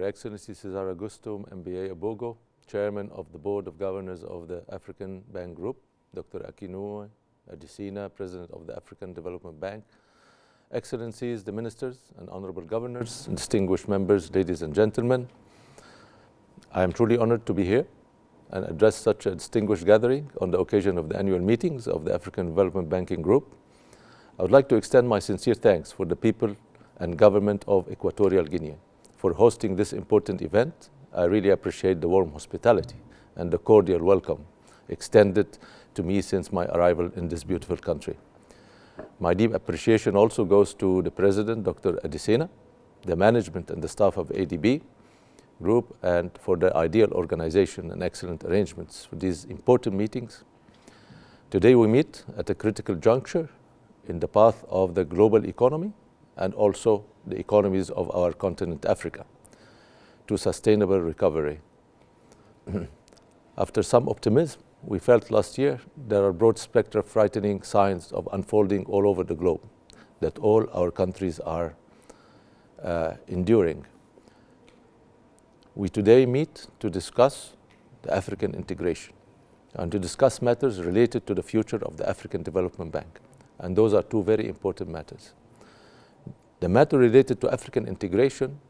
Your Excellency Cesar Augusto MBA Abogo, Chairman of the Board of Governors of the African Bank Group, Dr. Akinwumi Adesina, President of the African Development Bank, Excellencies, the Ministers and Honorable Governors, and distinguished members, ladies and gentlemen, I am truly honored to be here and address such a distinguished gathering on the occasion of the annual meetings of the African Development Banking Group. I would like to extend my sincere thanks for the people and government of Equatorial Guinea for hosting this important event. I really appreciate the warm hospitality and the cordial welcome extended to me since my arrival in this beautiful country. My deep appreciation also goes to the President, Dr. Adesina, the management and the staff of AfDB Group, and for the ideal organization and excellent arrangements for these important meetings. Today we meet at a critical juncture in the path of the global economy and also the economies of our continent, Africa, to sustainable recovery. After some optimism we felt last year, there are broad spectrum frightening signs of unfolding all over the globe that all our countries are enduring. We today meet to discuss the African integration and to discuss matters related to the future of the African Development Bank. And those are two very important matters. The matter related to African integration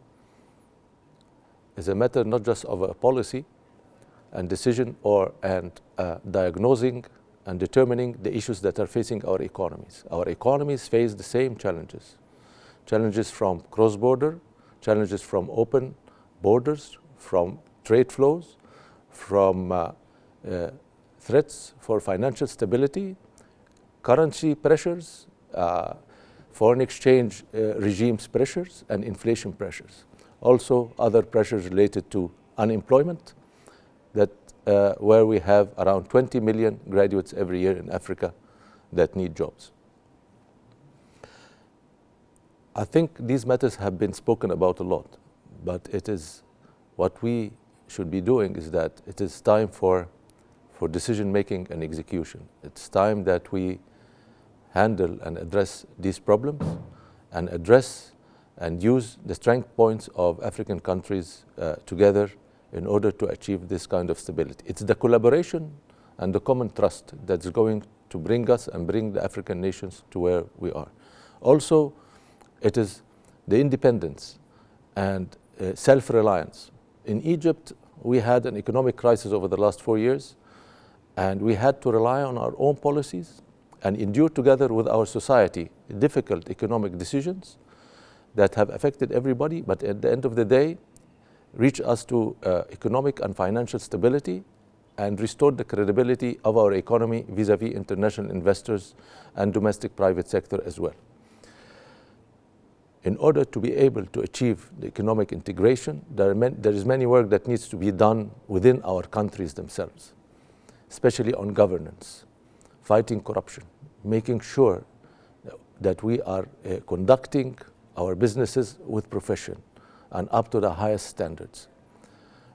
is a matter not just of a policy and decision and diagnosing and determining the issues that are facing our economies. Our economies face the same challenges. Challenges from cross-border, challenges from open borders, from trade flows, from threats for financial stability, currency pressures, foreign exchange regimes pressures, and inflation pressures. Also other pressures related to unemployment, that where we have around 20 million graduates every year in Africa that need jobs. I think these matters have been spoken about a lot, but it is what we should be doing is that it is time for decision making and execution. It's time that we handle and address these problems and address and use the strength points of African countries together in order to achieve this kind of stability. It's the collaboration and the common trust that's going to bring us and bring the African nations to where we are. Also, it is the independence and self-reliance. In Egypt, we had an economic crisis over the last 4 years, and we had to rely on our own policies and endure together with our society difficult economic decisions that have affected everybody, but at the end of the day, reach us to economic and financial stability and restore the credibility of our economy vis-a-vis international investors and domestic private sector as well. In order to be able to achieve the economic integration, there is many work that needs to be done within our countries themselves, especially on governance, fighting corruption, making sure that we are conducting our businesses with profession and up to the highest standards.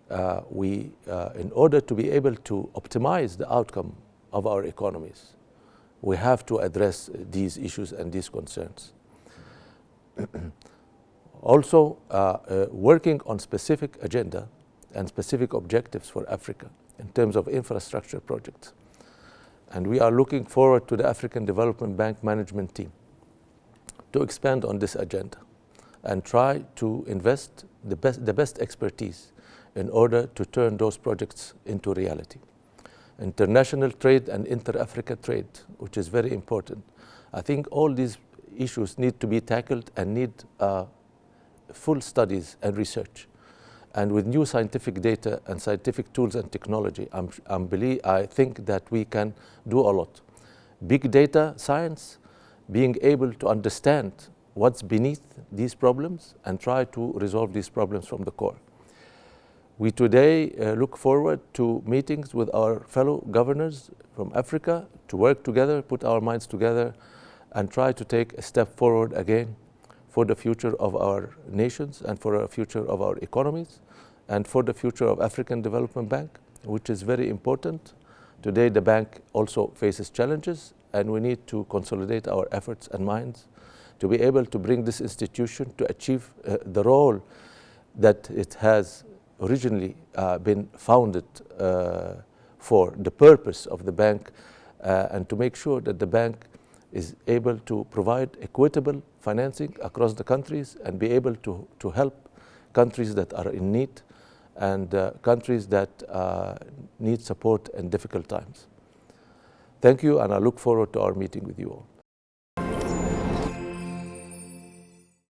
In order to be able to optimize the outcome of our economies, we have to address these issues and these concerns. Also, working on specific agenda and specific objectives for Africa in terms of infrastructure projects. And we are looking forward to the African Development Bank management team to expand on this agenda and try to invest the best expertise in order to turn those projects into reality. International trade and inter-Africa trade, which is very important. I think all these issues need to be tackled and need full studies and research. And with new scientific data and scientific tools and technology, I think that we can do a lot. Big data science, being able to understand what's beneath these problems and try to resolve these problems from the core. We today look forward to meetings with our fellow governors from Africa to work together, put our minds together, and try to take a step forward again for the future of our nations and for the future of our economies and for the future of African Development Bank, which is very important. Today the bank also faces challenges, and we need to consolidate our efforts and minds to be able to bring this institution to achieve the role that it has originally been founded for the purpose of the bank, and to make sure that the bank is able to provide equitable financing across the countries and be able to help countries that are in need and countries that need support in difficult times. Thank you, and I look forward to our meeting with you all.